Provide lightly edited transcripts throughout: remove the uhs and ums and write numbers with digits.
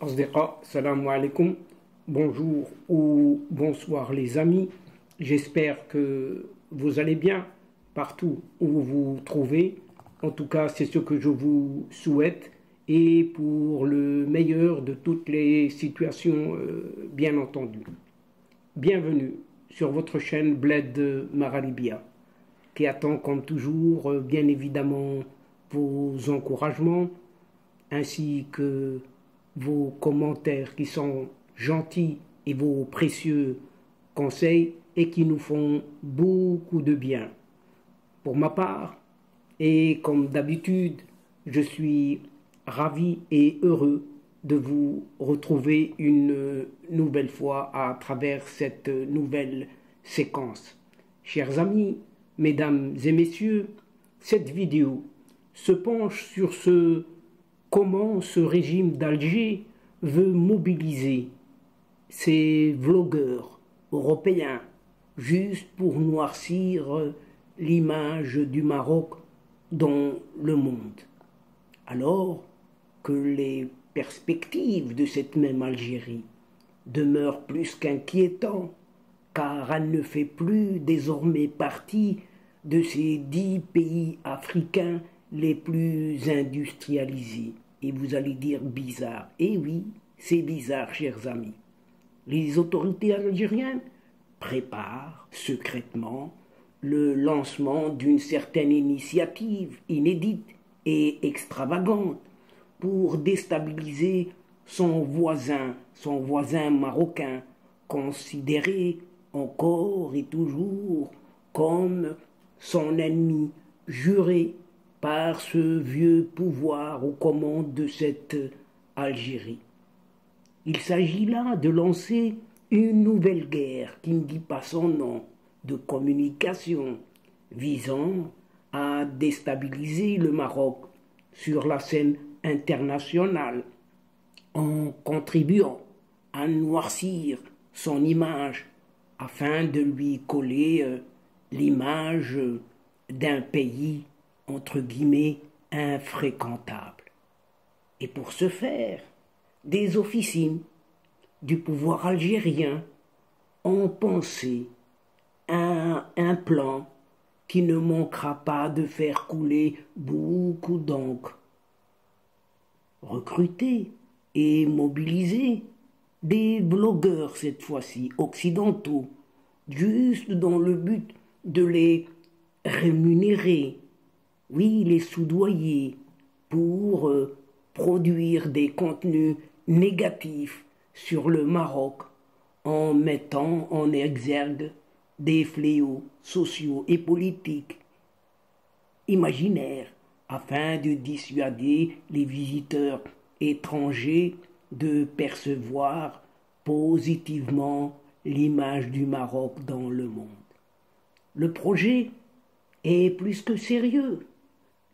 Asdiqa, salam alaikum, bonjour ou bonsoir les amis, j'espère que vous allez bien partout où vous vous trouvez, en tout cas c'est ce que je vous souhaite et pour le meilleur de toutes les situations bien entendu. Bienvenue sur votre chaîne Bled Maralibia qui attend comme toujours bien évidemment vos encouragements ainsi que vos commentaires qui sont gentils et vos précieux conseils et qui nous font beaucoup de bien. Pour ma part, et comme d'habitude, je suis ravi et heureux de vous retrouver une nouvelle fois à travers cette nouvelle séquence. Chers amis, mesdames et messieurs, cette vidéo se penche sur comment ce régime d'Alger veut mobiliser ces vlogueurs européens juste pour noircir l'image du Maroc dans le monde. Alors que les perspectives de cette même Algérie demeurent plus qu'inquiétantes, car elle ne fait plus désormais partie de ces 10 pays africains les plus industrialisés. Et vous allez dire bizarre. Eh oui, c'est bizarre, chers amis. Les autorités algériennes préparent secrètement le lancement d'une certaine initiative inédite et extravagante pour déstabiliser son voisin marocain, considéré encore et toujours comme son ennemi juré par ce vieux pouvoir aux commandes de cette Algérie. Il s'agit là de lancer une nouvelle guerre qui ne dit pas son nom, de communication visant à déstabiliser le Maroc sur la scène internationale en contribuant à noircir son image afin de lui coller l'image d'un pays entre guillemets infréquentable. Et pour ce faire, des officines du pouvoir algérien ont pensé à un plan qui ne manquera pas de faire couler beaucoup d'encre. Recruter et mobiliser des blogueurs cette fois-ci occidentaux, juste dans le but de les rémunérer, oui, les soudoyer pour produire des contenus négatifs sur le Maroc en mettant en exergue des fléaux sociaux et politiques imaginaires afin de dissuader les visiteurs étrangers de percevoir positivement l'image du Maroc dans le monde. Le projet est plus que sérieux.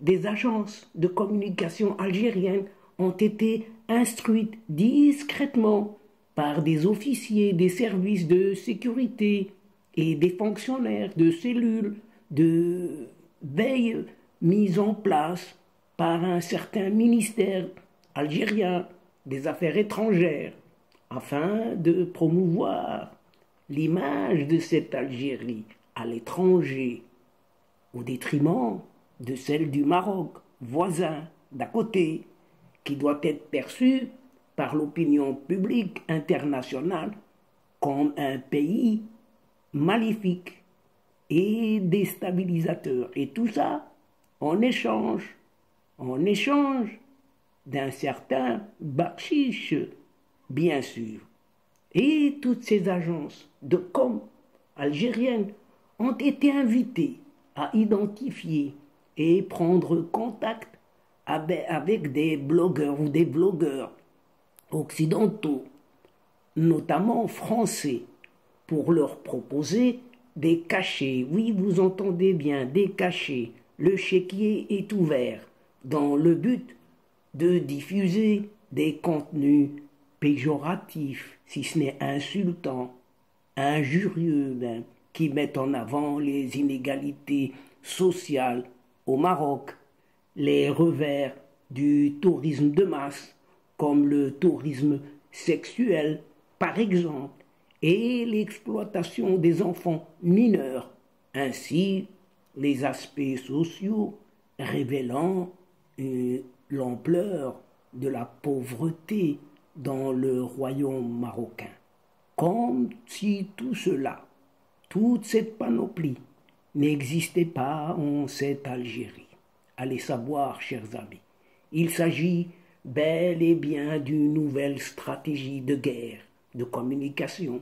Des agences de communication algériennes ont été instruites discrètement par des officiers des services de sécurité et des fonctionnaires de cellules de veille mises en place par un certain ministère algérien des Affaires étrangères afin de promouvoir l'image de cette Algérie à l'étranger au détriment de celle du Maroc, voisin d'à côté, qui doit être perçu par l'opinion publique internationale comme un pays maléfique et déstabilisateur. Et tout ça en échange d'un certain bakshish, bien sûr. Et toutes ces agences de com algériennes ont été invitées à identifier et prendre contact avec des blogueurs ou des blogueurs occidentaux, notamment français, pour leur proposer des cachets. Oui, vous entendez bien, des cachets. Le chéquier est ouvert dans le but de diffuser des contenus péjoratifs, si ce n'est insultants, injurieux même, qui mettent en avant les inégalités sociales au Maroc, les revers du tourisme de masse comme le tourisme sexuel par exemple, et l'exploitation des enfants mineurs, ainsi les aspects sociaux révélant l'ampleur de la pauvreté dans le royaume marocain. Comme si tout cela, toute cette panoplie, n'existait pas en cette Algérie. Allez savoir, chers amis, il s'agit bel et bien d'une nouvelle stratégie de guerre, de communication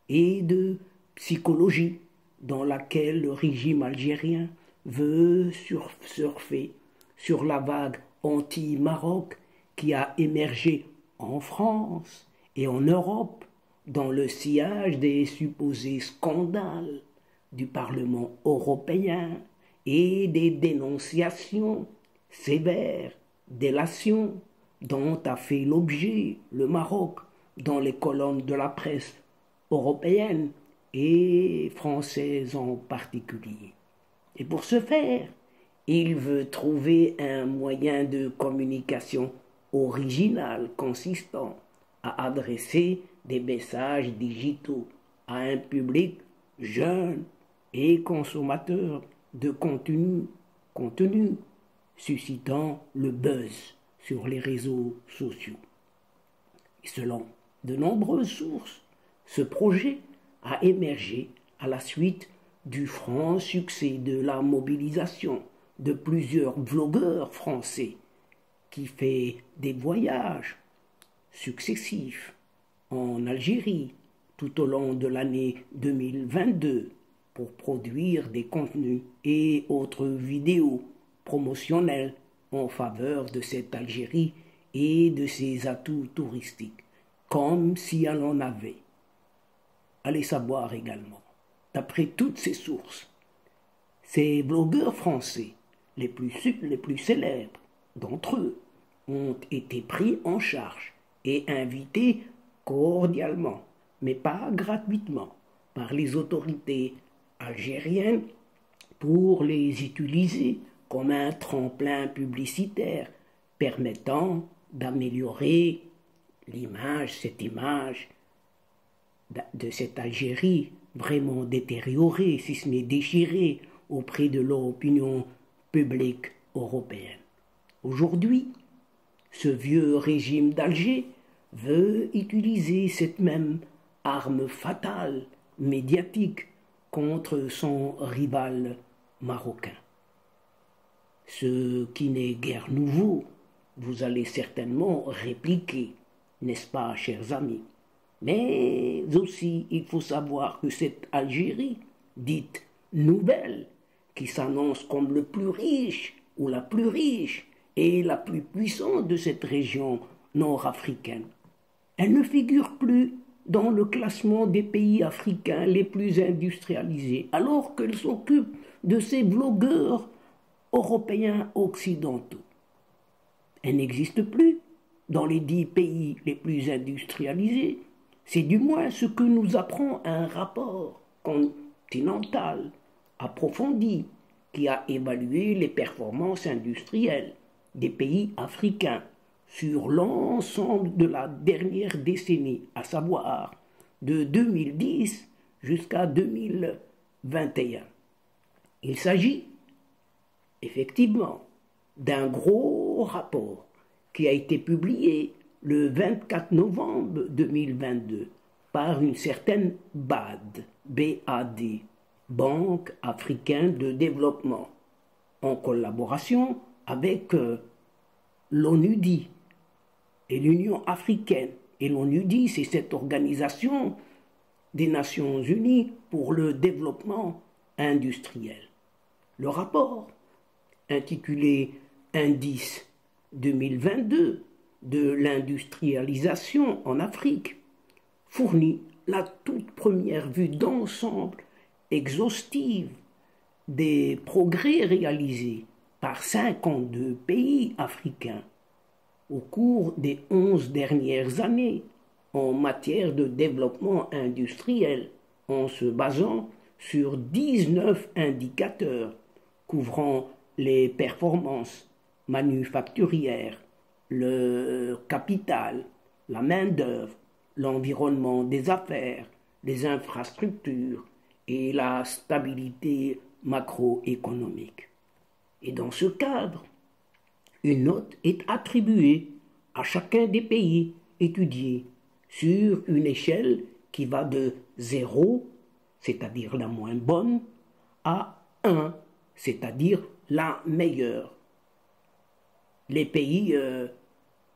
et de psychologie dans laquelle le régime algérien veut surfer sur la vague anti-Maroc qui a émergé en France et en Europe dans le sillage des supposés scandales du Parlement européen et des dénonciations sévères, délations dont a fait l'objet le Maroc dans les colonnes de la presse européenne et française en particulier. Et pour ce faire, il veut trouver un moyen de communication original consistant à adresser des messages digitaux à un public jeune et consommateur de contenu suscitant le buzz sur les réseaux sociaux. Et selon de nombreuses sources, ce projet a émergé à la suite du franc succès de la mobilisation de plusieurs blogueurs français qui fait des voyages successifs en Algérie tout au long de l'année 2022 pour produire des contenus et autres vidéos promotionnelles en faveur de cette Algérie et de ses atouts touristiques, comme si elle en avait. Allez savoir également, d'après toutes ces sources, ces blogueurs français, les plus célèbres d'entre eux, ont été pris en charge et invités cordialement, mais pas gratuitement, par les autorités algériennes pour les utiliser comme un tremplin publicitaire permettant d'améliorer cette image de cette Algérie vraiment détériorée, si ce n'est déchirée, auprès de l'opinion publique européenne. Aujourd'hui, ce vieux régime d'Alger veut utiliser cette même arme fatale, médiatique, contre son rival marocain. Ce qui n'est guère nouveau, vous allez certainement répliquer, n'est-ce pas, chers amis? Mais aussi, il faut savoir que cette Algérie, dite nouvelle, qui s'annonce comme le plus riche ou la plus riche et la plus puissante de cette région nord-africaine, elle ne figure plus dans le classement des pays africains les plus industrialisés, alors qu'elle s'occupe de ces blogueurs européens occidentaux. Elle n'existe plus dans les 10 pays les plus industrialisés. C'est du moins ce que nous apprend un rapport continental approfondi qui a évalué les performances industrielles des pays africains sur l'ensemble de la dernière décennie, à savoir de 2010 jusqu'à 2021. Il s'agit effectivement d'un gros rapport qui a été publié le 24 novembre 2022 par une certaine BAD, B-A-D, Banque africaine de développement, en collaboration avec l'ONUDI et l'Union africaine. Et l'ONUDI, c'est cette organisation des Nations Unies pour le développement industriel. Le rapport, intitulé Indice 2022 de l'industrialisation en Afrique, fournit la toute première vue d'ensemble exhaustive des progrès réalisés par 52 pays africains au cours des 11 dernières années en matière de développement industriel, en se basant sur 19 indicateurs couvrant les performances manufacturières, le capital, la main-d'œuvre, l'environnement des affaires, les infrastructures et la stabilité macroéconomique. Et dans ce cadre, une note est attribuée à chacun des pays étudiés sur une échelle qui va de 0, c'est-à-dire la moins bonne, à 1, c'est-à-dire la meilleure. Les pays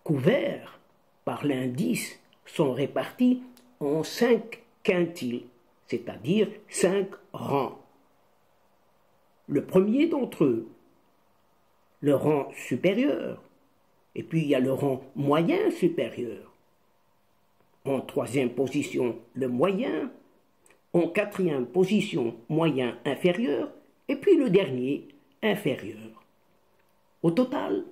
couverts par l'indice sont répartis en 5 quintiles, c'est-à-dire 5 rangs. Le premier d'entre eux, le rang supérieur, et puis il y a le rang moyen supérieur. En troisième position, le moyen. En quatrième position, moyen inférieur. Et puis le dernier, inférieur. Au total,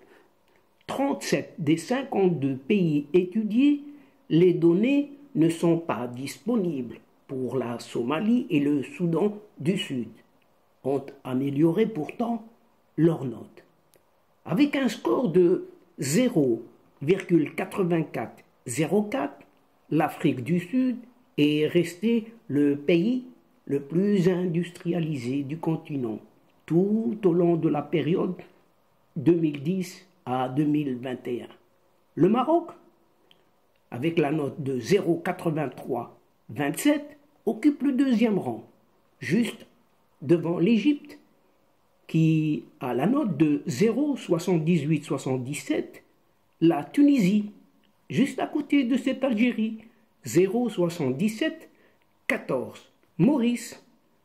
37 des 52 pays étudiés, les données ne sont pas disponibles pour la Somalie et le Soudan du Sud. Ont amélioré pourtant leurs notes. Avec un score de 0,8404, l'Afrique du Sud est restée le pays le plus industrialisé du continent tout au long de la période 2010 à 2021. Le Maroc, avec la note de 0,8327, occupe le deuxième rang, juste devant l'Égypte, qui a la note de 0,7877, la Tunisie, juste à côté de cette Algérie, 0,7714, Maurice,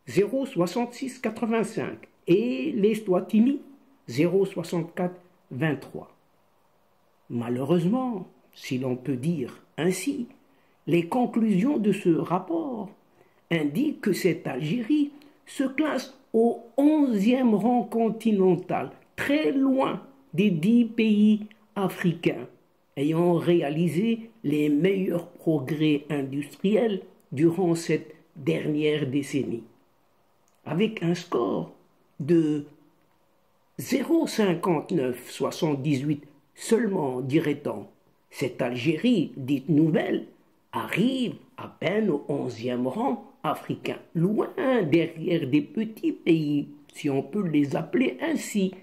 0,6685 et l'Eswatini, 0,6423. Malheureusement, si l'on peut dire ainsi, les conclusions de ce rapport indiquent que cette Algérie se classe au 11e rang continental, très loin des 10 pays africains ayant réalisé les meilleurs progrès industriels durant cette dernière décennie. Avec un score de 0,5978 seulement, dirait-on, cette Algérie dite nouvelle arrive à peine au 11e rang africain, loin derrière des petits pays, si on peut les appeler ainsi,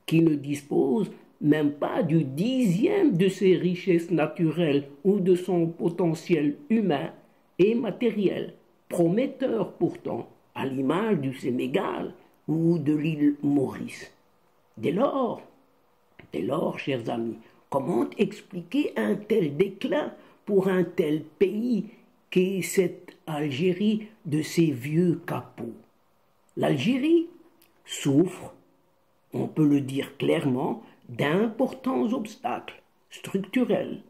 qui ne disposent même pas du 10e de ses richesses naturelles ou de son potentiel humain et matériel, prometteur pourtant, à l'image du Sénégal ou de l'île Maurice. Dès lors, chers amis, comment expliquer un tel déclin pour un tel pays qu'est cette Algérie de ces vieux capots? L'Algérie souffre, on peut le dire clairement, d'importants obstacles structurels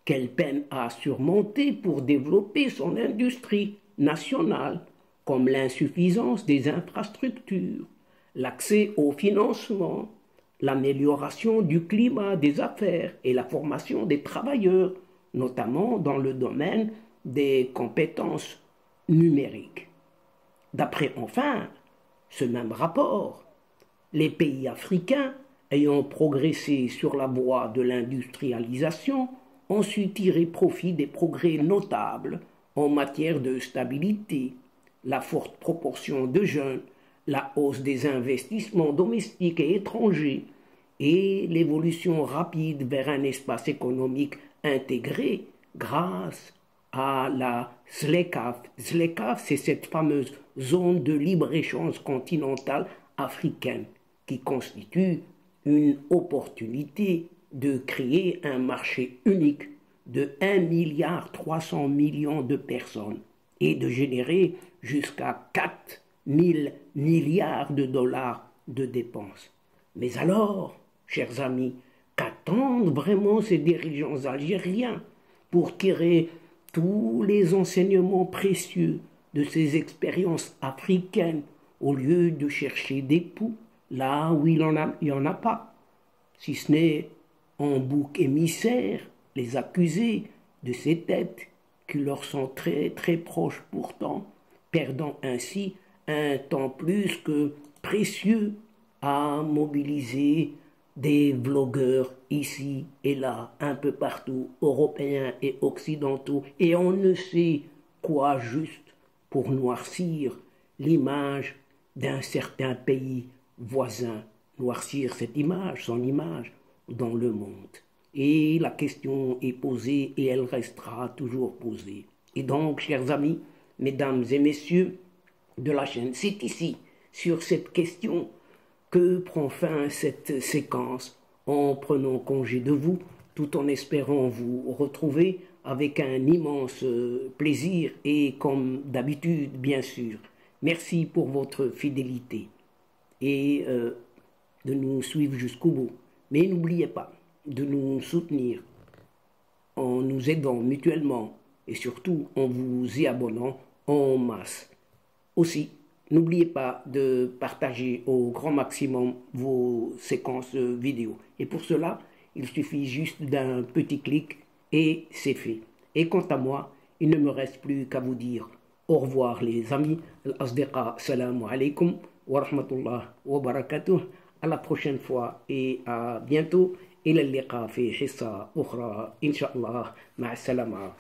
qu'elle peine à surmonter pour développer son industrie nationale, comme l'insuffisance des infrastructures, l'accès au financement, l'amélioration du climat des affaires et la formation des travailleurs, notamment dans le domaine des compétences numériques. D'après enfin ce même rapport, les pays africains ayant progressé sur la voie de l'industrialisation ont su tirer profit des progrès notables en matière de stabilité, la forte proportion de jeunes, la hausse des investissements domestiques et étrangers et l'évolution rapide vers un espace économique intégré grâce à la ZLECAf. ZLECAf, c'est cette fameuse zone de libre-échange continentale africaine qui constitue une opportunité de créer un marché unique de 1,3 milliard de personnes et de générer jusqu'à 4 000 milliards de dollars de dépenses. Mais alors, chers amis, qu'attendent vraiment ces dirigeants algériens pour tirer tous les enseignements précieux de ces expériences africaines au lieu de chercher des poux là où il n'y en a pas, si ce n'est en bouc émissaire les accusés de ces têtes qui leur sont très très proches pourtant, perdant ainsi un temps plus que précieux à mobiliser des vlogueurs ici et là, un peu partout, européens et occidentaux, et on ne sait quoi juste pour noircir l'image d'un certain pays voisin, noircir cette image, son image, dans le monde. Et la question est posée et elle restera toujours posée. Et donc, chers amis, mesdames et messieurs de la chaîne, c'est ici, sur cette question, que prend fin cette séquence en prenant congé de vous, tout en espérant vous retrouver avec un immense plaisir et comme d'habitude, bien sûr. Merci pour votre fidélité et de nous suivre jusqu'au bout. Mais n'oubliez pas de nous soutenir en nous aidant mutuellement et surtout en vous y abonnant en masse. Aussi, n'oubliez pas de partager au grand maximum vos séquences vidéo. Et pour cela, il suffit juste d'un petit clic et c'est fait. Et quant à moi, il ne me reste plus qu'à vous dire au revoir les amis. Al-Asdiqa, salam alaikum wa rahmatullah wa barakatuh. À la prochaine fois et à bientôt. إلى اللقاء في حصة أخرى إن شاء الله مع السلامة.